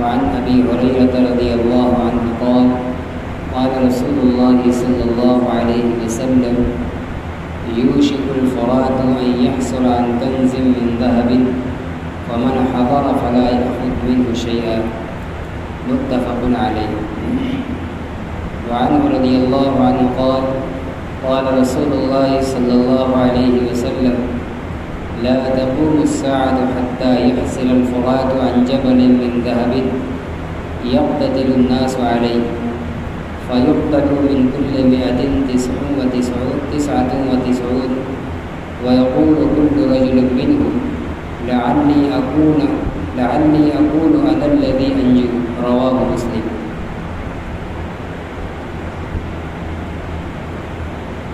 وعن أبي هريرة رضي الله عنه قال قال رسول الله صلى الله عليه وسلم يوشك الفرات أن يحصل عن كنز من ذهب ومن حضر فلا يأخذ منه شيئا متفق عليه. وعنه رضي الله عنه قال قال رسول الله صلى الله عليه وسلم لا تقوم الساعة حتى يحصل الفرات عن جبل من ذهب يقتتل الناس عليه فيقتل من كل 199 ويقول كل رجل منهم لعلي أكون أنا الذي أنجو. رواه مسلم.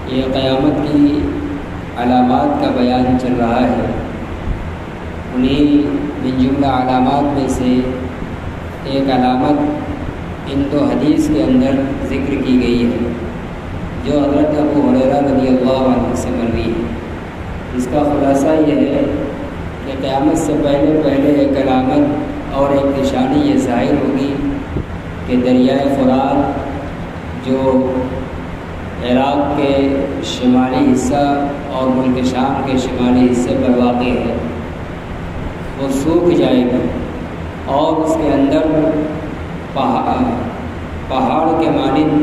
یہ قیامت کی علامات کا بیان چل رہا ہے. انہیں من جملہ علامات میں سے ایک علامت ان دو حدیث کے اندر ذکر کی گئی ہے جو حضرت ابو ہریرہ رضی اللہ عنہ سے مروی ہے. اس کا خلاصہ یہ ہے کہ قیامت سے پہلے ایک علامت اور ایک نشانی یہ ظاہر ہوگی کہ دریائے فرات جو عراق کے شمالی حصہ اور ملک شام کے شمالی حصے پر واقع ہے وہ سوکھ جائے گا اور اس کے اندر پہاڑ کے مانند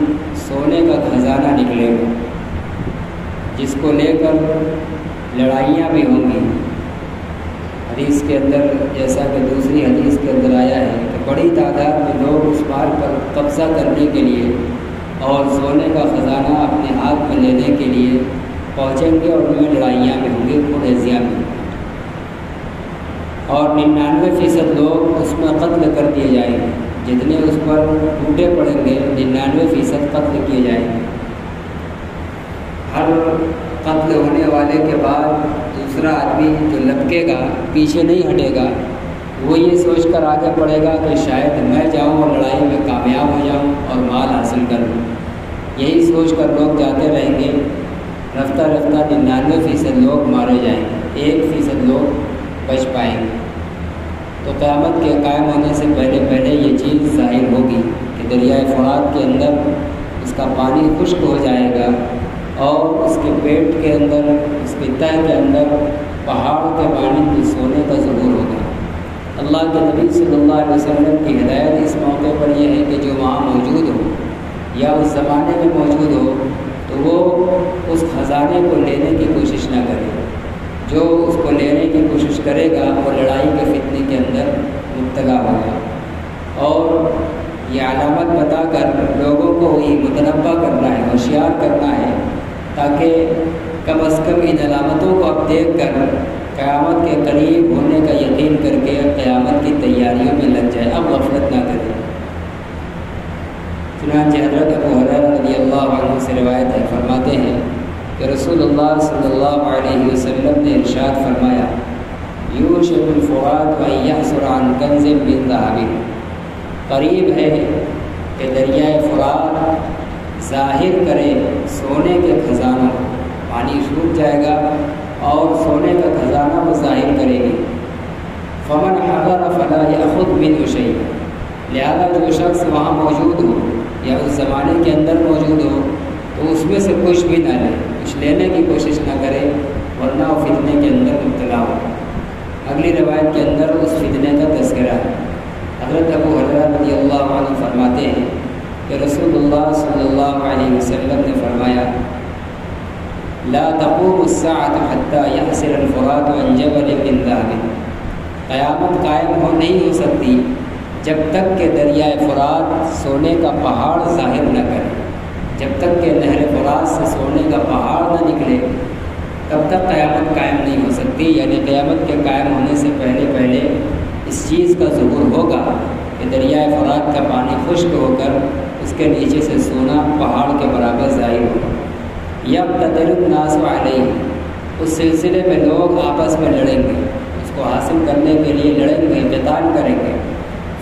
سونے کا خزانہ نکلے گا جس کو لے کر لڑائیاں بھی ہوں گی. حدیث کے اندر جیسا کہ دوسری حدیث کے اندر آیا ہے کہ بڑی تعداد میں لوگ اس مال پر قبضہ کرنے کے لیے اور سونے کا خزانہ اپنے ہاتھ میں لینے کے لیے پہنچیں گے اور ان میں لڑائیاں بھی ہوں گی, خون ریزیاں بھی. اور 99% لوگ اس میں قتل کر دیے جائیں گے. جتنے اس پر ٹوٹے پڑیں گے 99% قتل کیے جائیں گے. ہر قتل ہونے والے کے بعد دوسرا آدمی جو لپکے گا پیچھے نہیں ہٹے گا, وہ یہ سوچ کر آگے پڑے گا کہ شاید میں جاؤں اور لڑائی میں کامیاب ہو جاؤں اور مال حاصل کر لوں. یہی سوچ کر لوگ جاتے رہیں گے. رفتہ 99% لوگ مارے جائیں گے, 1% لوگ بچ پائیں گے. تو قیامت کے قائم ہونے سے پہلے یہ چیز ظاہر ہوگی کہ دریائے فرات کے اندر اس کا پانی خشک ہو جائے گا اور اس کے پیٹ کے اندر, اس کی تہ کے اندر پہاڑ کے مانند سونے کا ظہور ہوگا. اللہ کے نبی صلی اللہ علیہ وسلم کی ہدایت اس موقع پر یہ ہے کہ جو وہاں موجود ہو یا اس زمانے میں موجود ہو تو وہ اس خزانے کو لینے کی کوشش نہ کرے. جو اس کو لینے کی کوشش کرے گا وہ لڑائی کے فتنے کے اندر مبتلا ہوگا. اور یہ علامت بتا کر لوگوں کو یہ متنبہ کرنا ہے, ہوشیار کرنا ہے تاکہ کم از کم ان علامتوں کو اب دیکھ کر قیامت کے قریب ہونے کا یقین کر کے قیامت کی تیاریوں میں لگ جائے, اب غفلت نہ کرے. چنانچہ حضرت ابو ہریرہ رضی اللہ عنہ سے روایت ہے, فرماتے ہیں کہ رسول اللہ صلی اللہ علیہ وسلم نے ارشاد فرمایا یوشک الفرات ان یحصل عن کنز من ذهب, قریب ہے کہ دریائے فرات ظاہر کرے سونے کے خزانوں. پانی سوکھ جائے گا اور سونے کا خزانہ وہ ظاہر کرے گی. فمن حضر فلا یأخذ منه شیئا, لہذا جو شخص وہاں موجود ہو یا اس زمانے کے اندر موجود ہو تو اس میں سے کچھ بھی نہ لے, کچھ لینے کی کوشش نہ کرے ورنہ وہ فتنے کے اندر مبتلا ہو. اگلی روایت کے اندر اس فتنے کا تذکرہ ہے. حضرت ابو ہریرہ رضی اللہ عنہ فرماتے ہیں کہ رسول اللہ صلی اللہ علیہ وسلم نے فرمایا لا تقوم الساعة حتى يحصل الفرات عن جبل من ذهب, قیامت قائم نہیں ہو سکتی جب تک کہ دریائے فرات سونے کا پہاڑ ظاہر نہ کرے. جب تک کہ نہر فرات سے سونے کا پہاڑ نہ نکلے تب تک قیامت قائم نہیں ہو سکتی. یعنی قیامت کے قائم ہونے سے پہلے اس چیز کا ظہور ہوگا کہ دریائے فرات کا پانی خشک ہو کر اس کے نیچے سے سونا پہاڑ کے برابر ظاہر ہوگا. یقتتل الناس علیہ, اس سلسلے میں لوگ آپس میں لڑیں گے, اس کو حاصل کرنے کے لیے لڑیں گے, قتال کریں گے.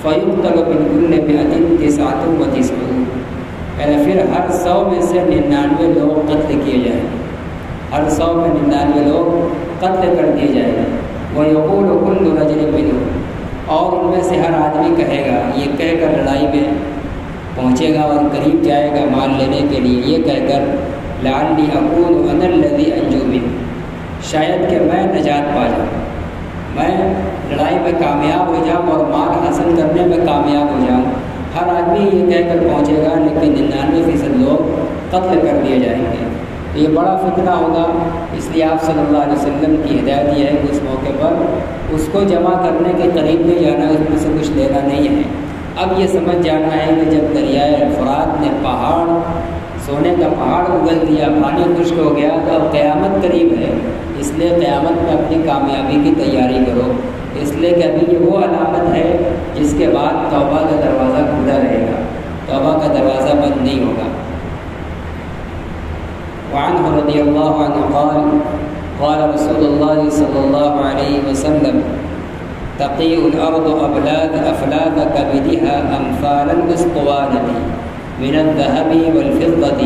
فیقتل من کل 199, یعنی پھر ہر 100 میں سے 99 لوگ قتل کیے جائیں گے. ہر 100 میں 99 لوگ قتل کر دیے جائیں گے. وَيَقُولُ كُلُّ رَجُلٍ مِّنْهُمْ, اور ان میں سے ہر آدمی کہے گا، یہ کہہ کر لڑائی میں پہنچے گا اور قریب جائے گا مال لینے کے لیے، یہ کہہ کر لعلی اکون انا الذی انجو منہ، شاید کہ میں نجات پا جاؤں، میں لڑائی میں کامیاب ہو جاؤں اور مال حاصل کرنے میں کامیاب ہو جاؤں۔ ہر آدمی یہ کہہ کر پہنچے گا، لیکن 99% لوگ قتل کر دیے جائیں گے۔ یہ بڑا فتنہ ہوگا، اس لیے آپ صلی اللہ علیہ وسلم کی ہدایت یہ ہے کہ اس موقع پر اس کو جمع کرنے کے قریب نہیں جانا، اس میں سے کچھ لینا نہیں ہے۔ اب یہ سمجھ جانا ہے کہ جب دریائے فرات نے پہاڑ، سونے کا پہاڑ اگل دیا، پانی خشک ہو گیا، تو اب قیامت قریب ہے، اس لیے قیامت میں اپنی کامیابی کی تیاری کرو، اس لیے کہ ابھی یہ وہ علامت ہے جس کے بعد توبہ کا دروازہ کھلا رہے گا، توبہ کا دروازہ بند نہیں ہوگا۔ وعنہ رضی اللہ عنہ قال قال رسول اللہ صلی اللہ علیہ وسلم تقیع الارض افلاک کبدها امثال الاسطوانة من الذهب والفضة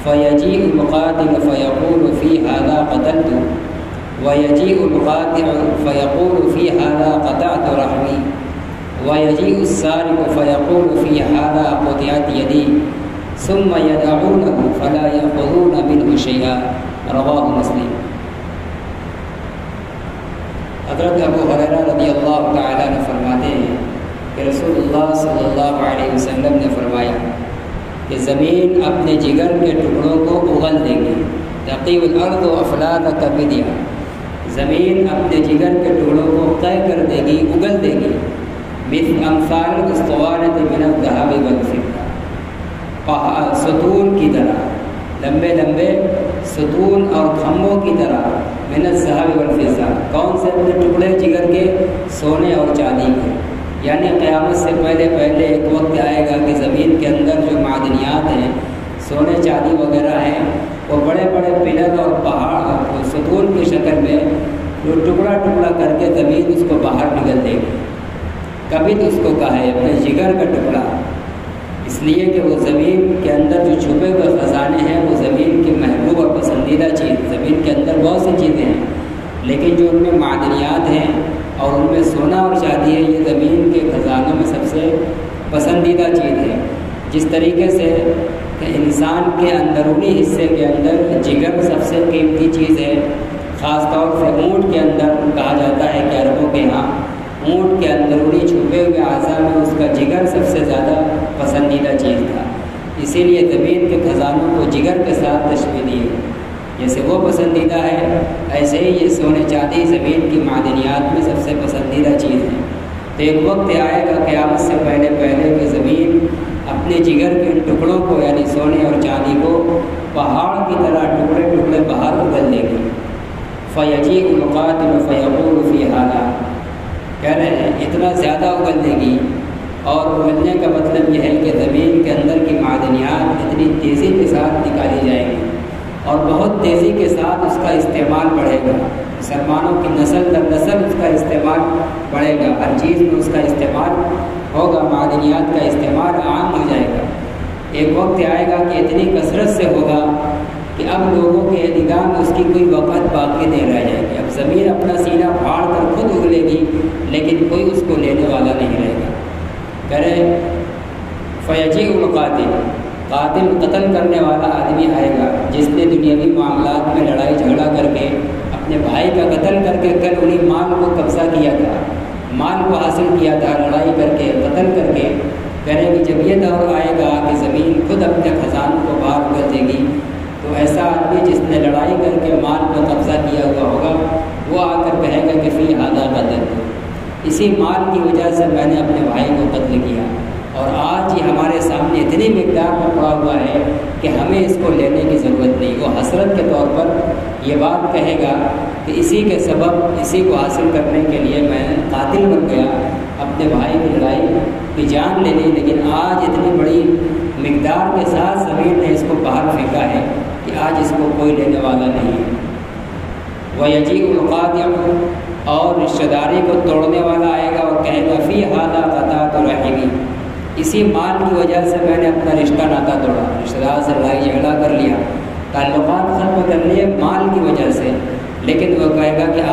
فيجيء المقاتل فيقول في هذا قتلت ويجيء القاطع فيقول في هذا قطعت رحمي ويجيء السارق فيقول في هذا قطعت يدي ثم يدعونه فلا يأخذون منه شيئا رواه مسلم۔ حضرت ابو ہریرہ رضی اللہ تعالیٰ عنہ فرماتے ہیں کہ رسول اللہ صلی اللہ علیہ وسلم نے فرمایا کہ زمین اپنے جگر کے ٹکڑوں کو اگل دے گی، تقیع الارض افلاک کبدها، زمین اپنے جگر کے ٹکڑوں کو طے کر دے گی، اگل دے گی، مثل امثال الاسطوانة من الذهب والفضة، ستون کی طرح، لمبے لمبے ستون اور کھمبوں کی طرح، من الذهب والفضة، کون سے اپنے ٹکڑے جگر کے؟ سونے اور چاندی کے۔ یعنی قیامت سے پہلے پہلے ایک وقت آئے گا کہ زمین کے اندر جو معدنیات ہیں، سونے چاندی وغیرہ ہیں، وہ بڑے بڑے پلر اور پہاڑ اور ستون کی شکل میں جو ٹکڑا ٹکڑا کر کے زمین اس کو باہر نکل دے گی۔ کبھی تو اس کو کہا ہے اپنے جگر کا ٹکڑا، اس لیے کہ وہ زمین کے اندر جو چھپے ہوئے خزانے ہیں وہ زمین کی محبوب اور پسندیدہ چیز، زمین کے اندر بہت سی چیزیں ہیں، لیکن جو ان میں معدنیات ہیں اور ان میں سونا اور چاندی ہے، یہ زمین کے خزانوں میں سب سے پسندیدہ چیز ہے۔ جس طریقے سے کہ انسان کے اندرونی حصے کے اندر جگر سب سے قیمتی چیز ہے، خاص طور سے اونٹ کے اندر کہا جاتا ہے کہ عربوں کے ہاں اونٹ کے اندرونی چھپے ہوئے اعضاء میں اس کا جگر سب سے زیادہ پسندیدہ چیز تھا، اسی لیے زمین کے خزانوں کو جگر کے ساتھ تشبیہ دی ہے۔ جیسے وہ پسندیدہ ہے، ایسے ہی یہ سونے چاندی زمین کی معدنیات میں سب سے پسندیدہ چیز ہے۔ تو ایک وقت آئے گا قیامت سے پہلے پہلے کہ زمین اپنے جگر کے ٹکڑوں کو یعنی سونے اور چاندی کو پہاڑ کی طرح ٹکڑے ٹکڑے باہر اگل دے گی۔ فَيَجِيءُ الْقَاتِلُ فَيَقُولُ فِي هَذَا، کہہ رہے ہیں اتنا زیادہ اگل دے گی، اور اگلنے کا مطلب یہ ہے کہ زمین کے اندر کی معدنیات اتنی تیزی کے ساتھ نکالی جائیں گی اور بہت تیزی کے ساتھ اس کا استعمال بڑھے گا، مسلمانوں کی نسل در نسل اس کا استعمال بڑھے گا، ہر چیز میں اس کا استعمال ہوگا، معدنیات کا استعمال عام ہو جائے گا۔ ایک وقت آئے گا کہ اتنی کثرت سے ہوگا کہ اب لوگوں کے نگاہ میں اس کی کوئی وقت باقی نہیں رہ جائے گی، اب زمین اپنا سینہ پھاڑ کر خود اگلے گی لیکن کوئی اس کو لینے والا نہیں رہے گا۔ کرے فیجیء القاتل، قاتل قتل کرنے والا آدمی آئے گا جس نے دنیاوی معاملات میں لڑائی جھگڑا کر کے اپنے بھائی کا قتل کر کے کل انہیں مال کو قبضہ کیا تھا، مال کو حاصل کیا تھا لڑائی کر کے قتل کر کے۔ کرے کہ جب یہ دور آئے گا کہ زمین خود اپنے خزانوں کو باہر کر دے گی، تو ایسا آدمی جس نے لڑائی کر کے مال پر قبضہ کیا ہوا ہوگا وہ آ کر کہے گا کہ فی ہذا قتلت، اسی مال کی وجہ سے میں نے اپنے بھائی کو قتل کیا، اور آج یہ ہمارے سامنے اتنی مقدار میں پڑا ہوا ہے کہ ہمیں اس کو لینے کی ضرورت نہیں۔ وہ حسرت کے طور پر یہ بات کہے گا کہ اسی کے سبب اسی کو حاصل کرنے کے لیے میں قاتل بن گیا، اپنے بھائی کی لڑائی کی جان لے لی، لیکن آج اتنی بڑی مقدار کے ساتھ زمین نے اس کو باہر پھینکا ہے کہ آج اس کو کوئی لینے والا نہیں ہے۔ وَيَجِيءُ الْقَاطِعُ، اور رشتہ داری کو توڑنے والا آئے گا اور کہے گا فی ہذا قطعت رحمی، اسی مال کی وجہ سے میں نے اپنا رشتہ ناتا توڑا، رشتہ دار سے لڑائی جھگڑا کر لیا، تعلقات ختم کر لیے مال کی وجہ سے، لیکن وہ کہے گا کہ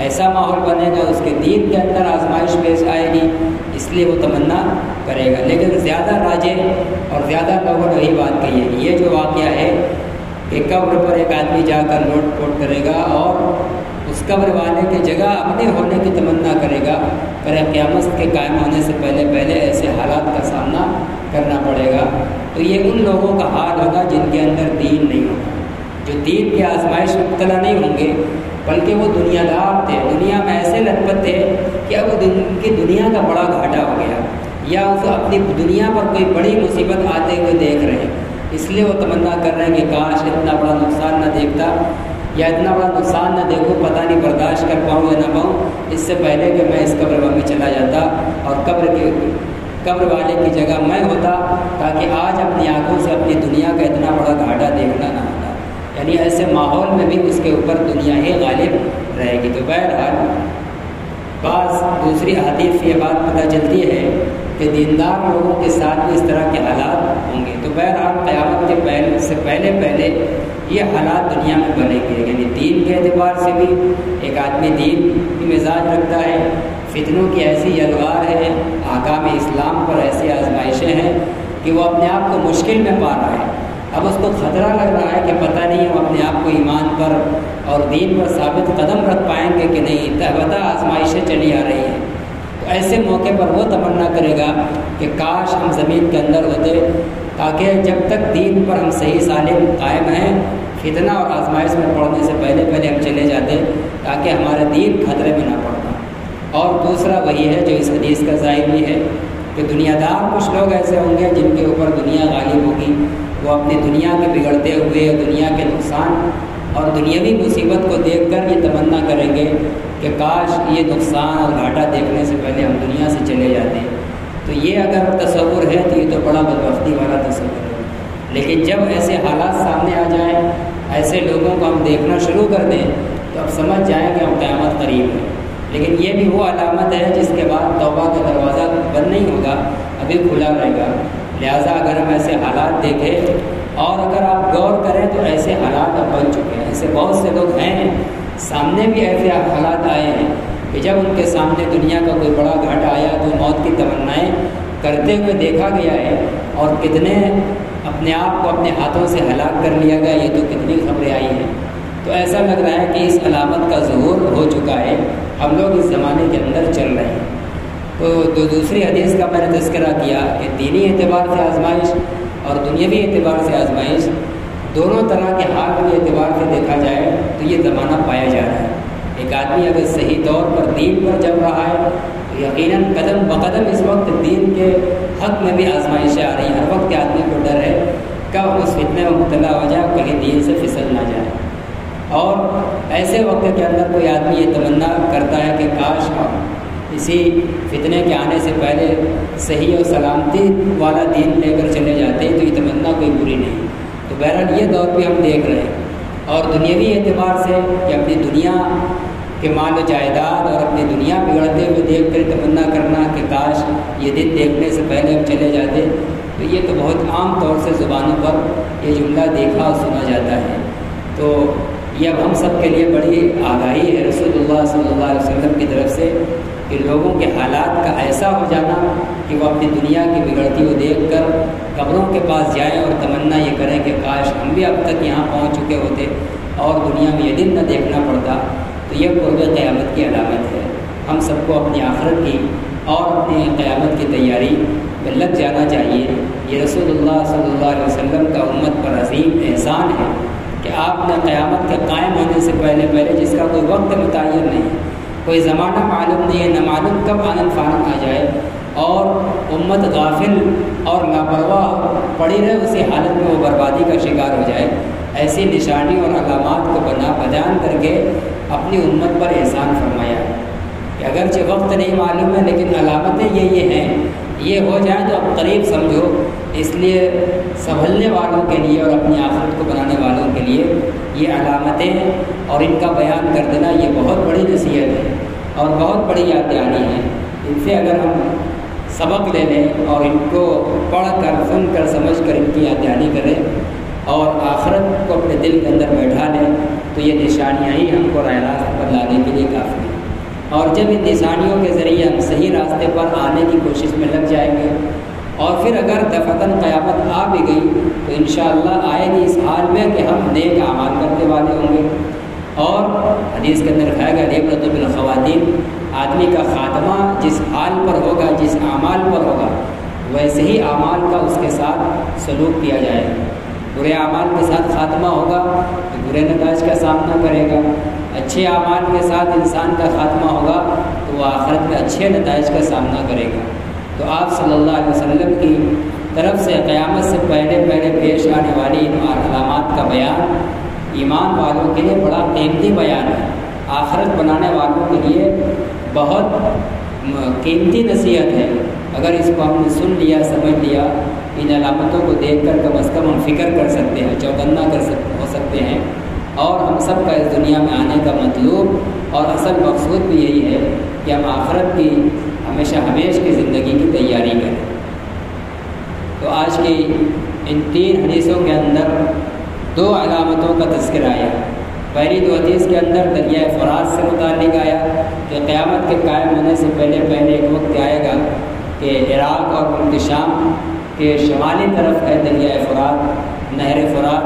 ایسا ماحول بنے گا اس کے دین کے اندر آزمائش پیش آئے گی، اس لیے وہ تمنا کرے گا۔ لیکن زیادہ راجے اور زیادہ لوگوں نے یہی بات کہی ہے، یہ جو واقعہ ہے کہ قبر پر ایک آدمی جا کر لوٹ پوٹ کرے گا اور اس قبر والے کی جگہ اپنے ہونے کی تمنا کرے گا، قیامت کے قائم ہونے سے پہلے ایسے حالات کا سامنا کرنا پڑے گا۔ تو یہ ان لوگوں کا حال ہوگا جن کے اندر دین نہیں ہوگا، جو دین کے آزمائش میں مبتلا نہیں ہوں گے، بلکہ وہ دنیا دار تھے، دنیا میں ایسے لت پت تھے کہ اب ان کی دنیا کا بڑا گھاٹا ہو گیا، یا اس اپنی دنیا پر کوئی بڑی مصیبت آتے ہوئے دیکھ رہے ہیں، اس لیے وہ تمنا کر رہے ہیں کہ کاش اتنا بڑا نقصان نہ دیکھتا، یا اتنا بڑا نقصان نہ دیکھوں، پتہ نہیں برداشت کر پاؤں یا نہ پاؤں، اس سے پہلے کہ میں اس قبر میں چلا جاتا اور قبر والے کی جگہ میں ہوتا، تاکہ آج اپنی آنکھوں سے اپنی دنیا کا اتنا بڑا گھاٹا دیکھنا نہ ہوتا۔ یعنی ایسے ماحول میں بھی اس کے اوپر دنیا ہی غالب رہے گی۔ تو بہرحال بعض دوسری حدیث سے یہ بات پتہ چلتی ہے کہ دیندار لوگوں کے ساتھ بھی اس طرح کے حالات ہوں گے۔ تو بہرحال قیامت کے سے پہلے یہ حالات دنیا میں بنے گے، یعنی دین کے اعتبار سے بھی ایک آدمی دین کی مزاج رکھتا ہے، فتنوں کی ایسی یلغار ہے، احکام اسلام پر ایسی آزمائشیں ہیں کہ وہ اپنے آپ کو مشکل میں پا رہا ہے۔ اب اس کو خطرہ لگ رہا ہے کہ پتہ نہیں ہم اپنے آپ کو ایمان پر اور دین پر ثابت قدم رکھ پائیں گے کہ نہیں، تہبتہ آزمائشیں چلی آ رہی ہیں۔ تو ایسے موقع پر وہ تمنا کرے گا کہ کاش ہم زمین کے اندر ہوتے، تاکہ جب تک دین پر ہم صحیح سالم قائم ہیں، فتنہ اور آزمائش میں پڑنے سے پہلے ہم چلے جاتے، تاکہ ہمارا دین خطرے میں نہ پڑتا۔ اور دوسرا وہی ہے جو اس حدیث کا ظاہر بھی ہے کہ دنیا دار کچھ لوگ ایسے ہوں گے جن کے اوپر دنیا غالب ہوگی، وہ اپنی دنیا کے بگڑتے ہوئے دنیا کے نقصان اور دنیاوی مصیبت کو دیکھ کر یہ تمنا کریں گے کہ کاش یہ نقصان اور گھاٹا دیکھنے سے پہلے ہم دنیا سے چلے جاتے۔ تو یہ اگر تصور ہے تو یہ تو بڑا بدبختی والا تصور ہے، لیکن جب ایسے حالات سامنے آ جائیں، ایسے لوگوں کو ہم دیکھنا شروع کر دیں، تو اب سمجھ جائیں کہ ہم قیامت قریب ہے۔ لیکن یہ بھی وہ علامت ہے جس کے بعد توبہ کا دروازہ بند نہیں ہوگا، ابھی کھلا رہے گا۔ لہٰذا اگر ہم ایسے حالات دیکھیں اور اگر آپ غور کریں تو ایسے حالات اب بن چکے ہیں، ایسے بہت سے لوگ ہیں، سامنے بھی ایسے حالات آئے ہیں کہ جب ان کے سامنے دنیا کا کوئی بڑا گھاٹا آیا تو موت کی تمنائیں کرتے ہوئے دیکھا گیا ہے، اور کتنے اپنے آپ کو اپنے ہاتھوں سے ہلاک کر لیا گیا، یہ تو کتنی خبریں آئی ہیں۔ تو ایسا لگ رہا ہے کہ اس علامت کا ظہور ہو چکا ہے، ہم لوگ اس زمانے کے اندر چل رہے ہیں۔ تو دوسری حدیث کا میں نے تذکرہ کیا کہ دینی اعتبار سے آزمائش اور دنیاوی اعتبار سے آزمائش، دونوں طرح کے حال کے اعتبار سے دیکھا جائے تو یہ زمانہ پایا جا رہا ہے۔ ایک آدمی اگر صحیح طور پر دین پر چل رہا ہے تو یقیناً قدم بقدم اس وقت دین کے حق میں بھی آزمائشیں آ رہی ہیں۔ ہر وقت آدمی کو ڈر ہے کب اس فتنے میں مبتلا ہو جائے، کہیں دین سے پھسل نہ جائے۔ اور ایسے وقت کے اندر کوئی آدمی یہ تمنا کرتا ہے کہ کاش ہم اسی فتنے کے آنے سے پہلے صحیح اور سلامتی والا دین لے کر چلے جاتے ہیں، تو یہ تمنا کوئی بری نہیں۔ تو بہرحال یہ دور بھی ہم دیکھ رہے ہیں، اور دنیاوی اعتبار سے کہ اپنی دنیا کے مال و جائیداد اور اپنی دنیا بگڑتے ہوئے دیکھ کر تمنا کرنا کہ کاش یہ دن دیکھنے سے پہلے ہم چلے جاتے، تو یہ تو بہت عام طور سے زبانوں پر یہ جملہ دیکھا اور سنا جاتا ہے۔ تو یہ اب ہم سب کے لیے بڑی آگاہی ہے رسول اللہ صلی اللہ علیہ وسلم کی طرف سے کہ لوگوں کے حالات کا ایسا ہو جانا کہ وہ اپنی دنیا کی بگڑتی کو دیکھ کر قبروں کے پاس جائیں اور تمنا یہ کریں کہ کاش ہم بھی اب تک یہاں پہنچ چکے ہوتے اور دنیا میں یہ دن نہ دیکھنا پڑتا۔ تو یہ قرب قیامت کی علامت ہے۔ ہم سب کو اپنی آخرت کی اور اپنی قیامت کی تیاری میں لگ جانا چاہیے۔ یہ رسول اللہ صلی اللہ علیہ وسلم کا امت پر عظیم احسان ہے کہ آپ نے قیامت کے قائم ہونے سے پہلے جس کا کوئی وقت متعین نہیں، کوئی زمانہ معلوم نہیں ہے، نہ معلوم کب آنن فانن آ جائے اور امت غافل اور لاپرواہ پڑی رہے، اسی حالت میں وہ بربادی کا شکار ہو جائے، ایسی نشانی اور علامات کو بیان کر کے اپنی امت پر احسان فرمایا ہے کہ اگرچہ وقت نہیں معلوم ہے لیکن علامتیں یہ ہیں، یہ ہو جائیں تو اب قریب سمجھو۔ اس لیے سنبھلنے والوں کے لیے اور اپنی آخرت کو بنانے والوں کے لیے یہ علامتیں اور ان کا بیان کر دینا یہ بہت بڑی نصیحت ہے اور بہت بڑی یاد دہانی ہے۔ ان سے اگر ہم سبق لے لیں اور ان کو پڑھ کر سن کر سمجھ کر ان کی یاد دہانی کریں اور آخرت کو اپنے دل کے اندر بیٹھا لیں تو یہ نشانیاں ہی ہم کو راہ راست پر لانے کے لیے کافی ہیں۔ اور جب ان نشانیوں کے ذریعے ہم صحیح راستے پر آنے کی کوشش میں لگ جائیں گے اور پھر اگر دفعتاً قیامت آ بھی گئی تو انشاءاللہ آئے گی اس حال میں کہ ہم نیک اعمال کرنے والے ہوں گے۔ اور حدیث کے اندر کہا گیا عبرۃ بالخواتین، آدمی کا خاتمہ جس حال پر ہوگا، جس اعمال پر ہوگا، ویسے ہی اعمال کا اس کے ساتھ سلوک کیا جائے گا۔ برے اعمال کے ساتھ خاتمہ ہوگا تو برے نتائج کا سامنا کرے گا، اچھے اعمال کے ساتھ انسان کا خاتمہ ہوگا تو وہ آخرت میں اچھے نتائج کا سامنا کرے گا۔ تو آپ صلی اللہ علیہ وسلم کی طرف سے قیامت سے پہلے پیش آنے والی ان علامات کا بیان ایمان والوں کے لیے بڑا قیمتی بیان ہے، آخرت بنانے والوں کے لیے بہت قیمتی نصیحت ہے۔ اگر اس کو ہم نے سن لیا، سمجھ لیا، ان علامتوں کو دیکھ کر کم از کم ہم فکر کر سکتے ہیں، چوکنا ہو سکتے ہیں، اور ہم سب کا اس دنیا میں آنے کا مطلوب اور اصل مقصود بھی یہی ہے کہ ہم آخرت کی ہمیشہ کی زندگی کی تیاری کریں۔ تو آج کی ان 3 حدیثوں کے اندر 2 علامتوں کا تذکر آیا۔ پہلی 2 حدیث کے اندر دریائے فرات سے متعلق آیا کہ قیامت کے قائم ہونے سے پہلے ایک وقت آئے گا کہ عراق اور ملک شام کے شمالی طرف ہے دریائے فرات، نہر فرات۔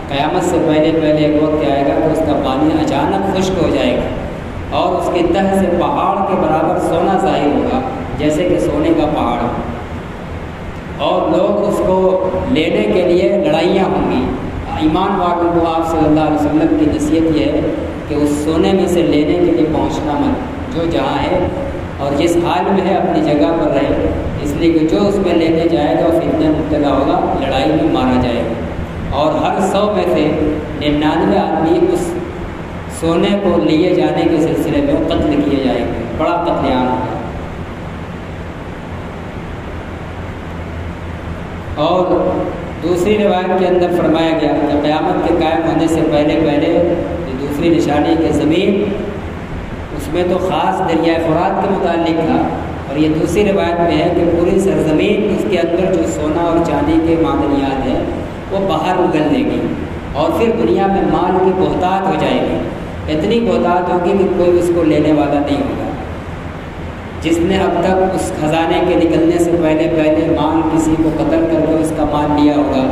قیامت سے پہلے ایک وقت آئے گا کہ اس کا پانی اچانک خشک ہو جائے گا اور اس کی تہ سے پہاڑ کے برابر سونا ظاہر ہوگا، جیسے کہ سونے کا پہاڑ ہو، اور لوگ اس کو لینے کے لیے لڑائیاں ہوں گی۔ ایمان والوں کو آپ صلی اللہ علیہ وسلم کی نصیحت یہ ہے کہ اس سونے میں سے لینے کے لیے پہنچنا مت، جو جہاں ہے اور جس حال میں ہے اپنی جگہ پر رہے، اس لیے کہ جو اس میں لینے جائے گا وہ فتنے مبتلا ہوگا، لڑائی میں مارا جائے گا، اور ہر 100 میں سے 99 آدمی اس سونے کو لیے جانے کے سلسلے میں قتل کیے جائیں گے، بڑا قتل عام ہوگا۔ اور دوسری روایت کے اندر فرمایا گیا کہ قیامت کے قائم ہونے سے پہلے یہ دوسری نشانی کہ زمین، اس میں تو خاص دریائے فرات کے متعلق تھا، اور یہ دوسری روایت میں ہے کہ پوری سرزمین، اس کے اندر جو سونا اور چاندی کے معدنیات ہیں وہ باہر اگل دے گی، اور پھر دنیا میں مال کی بہتات ہو جائے گی، اتنی بہتات ہوگی کہ کوئی اس کو لینے والا نہیں ہوگا۔ جس نے اب تک اس خزانے کے نکلنے سے پہلے مال کسی کو قتل کر کے اس کا مال لیا ہوگا،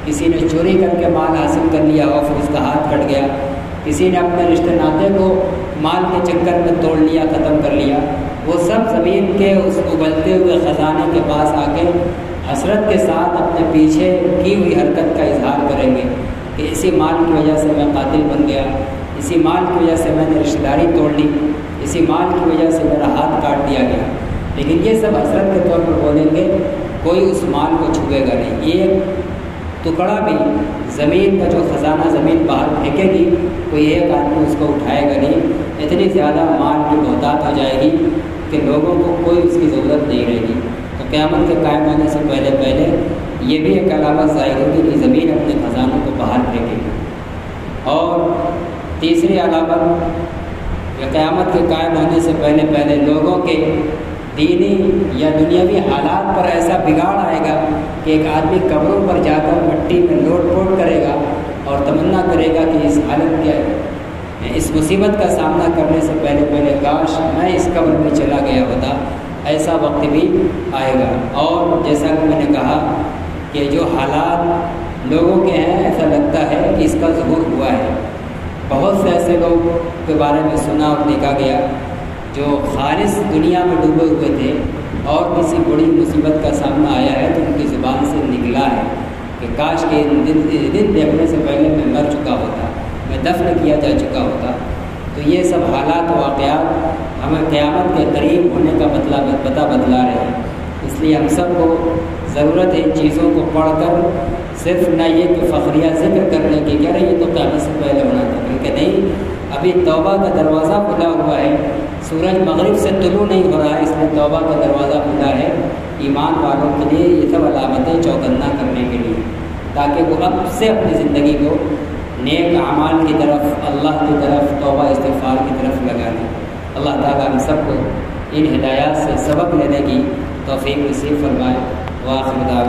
کسی نے چوری کر کے مال حاصل کر لیا ہو پھر اس کا ہاتھ کٹ گیا، کسی نے اپنے رشتے ناطے کو مال کے چکر میں توڑ لیا، ختم کر لیا، وہ سب زمین کے اس ابلتے ہوئے خزانے کے پاس آ کے حسرت کے ساتھ اپنے پیچھے کی ہوئی حرکت کا اظہار کریں گے کہ اسی مال کی وجہ سے میں قاتل بن گیا، اسی مال کی وجہ سے میں نے رشتہ داری توڑ لی، اسی مال کی وجہ سے میرا ہاتھ کاٹ دیا گیا۔ لیکن یہ سب حسرت کے طور پر بولیں گے، کوئی اس مال کو چھوئے گا نہیں، ایک ٹکڑا بھی زمین کا جو خزانہ زمین باہر پھینکے گی کوئی ایک آدمی اس کو اٹھائے گا نہیں، اتنی زیادہ مال کی بہتات ہو جائے گی کہ لوگوں کو کوئی اس کی ضرورت نہیں رہے گی۔ تو قیامت کے قائم ہونے سے پہلے یہ بھی ایک علامت ظاہر ہوگی کہ زمین اپنے خزانوں کو باہر پھینکے گی۔ اور تیسری علامت کہ قیامت کے قائم ہونے سے پہلے لوگوں کے دینی یا دنیاوی حالات پر ایسا بگاڑ آئے گا کہ ایک آدمی قبروں پر جا کر مٹی میں لوٹ پوٹ کرے گا اور تمنا کرے گا کہ اس حالت کے اس مصیبت کا سامنا کرنے سے پہلے کاش میں اس قبر میں چلا گیا ہوتا، ایسا وقت بھی آئے گا۔ اور جیسا کہ میں نے کہا کہ جو حالات لوگوں کے ہیں ایسا لگتا ہے کہ اس کا ظہور ہوا ہے۔ بہت سے ایسے لوگ کے بارے میں سنا اور دیکھا گیا جو خالص دنیا میں ڈوبے ہوئے تھے اور کسی بڑی مصیبت کا سامنا آیا ہے تو ان کی زبان سے نکلا ہے کہ کاش کے دن دیکھنے سے پہلے میں مر چکا ہوتا، میں دفن کیا جا چکا ہوتا۔ تو یہ سب حالات و واقعات ہمیں قیامت کے قریب ہونے کا پتہ بتلا رہے ہیں۔ اس لیے ہم سب کو ضرورت ہے ان چیزوں کو پڑھ کر صرف نہ یہ کہ فخریہ ذکر کرنے کی کہہ رہے یہ تو قیامت سے پہلے ہونا تھا، کیونکہ نہیں، ابھی توبہ کا دروازہ کھلا ہوا ہے، سورج مغرب سے طلوع نہیں ہو رہا ہے، اس لیے توبہ کا دروازہ کھلا ہے ایمان والوں کے لیے، یہ سب علامتیں چوکنا کرنے کے لیے، تاکہ وہ اب سے اپنی زندگی کو نیک اعمال کی طرف، اللہ کی طرف، توبہ استغفار کی طرف لگا لیں۔ اللہ تعالیٰ ہم سب کو ان ہدایات سے سبق لینے کی توفیق نصیب فرمائے۔ وآخر دعوانا